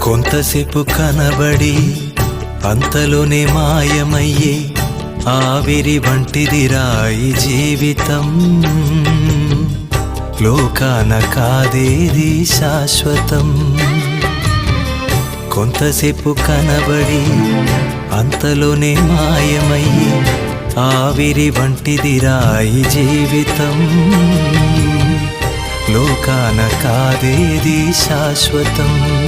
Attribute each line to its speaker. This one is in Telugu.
Speaker 1: కొంతసేపు కనబడి అంతలోనే మాయమయ్యే ఆవిరి వంటిదిరా ఈ జీవితం. లోకాన కాదేది శాశ్వతం. కొంతసేపు కనబడి అంతలోనే మాయమయ్యే ఆవిరి వంటిదిరా ఈ జీవితం. లోకాన కాదేది శాశ్వతం.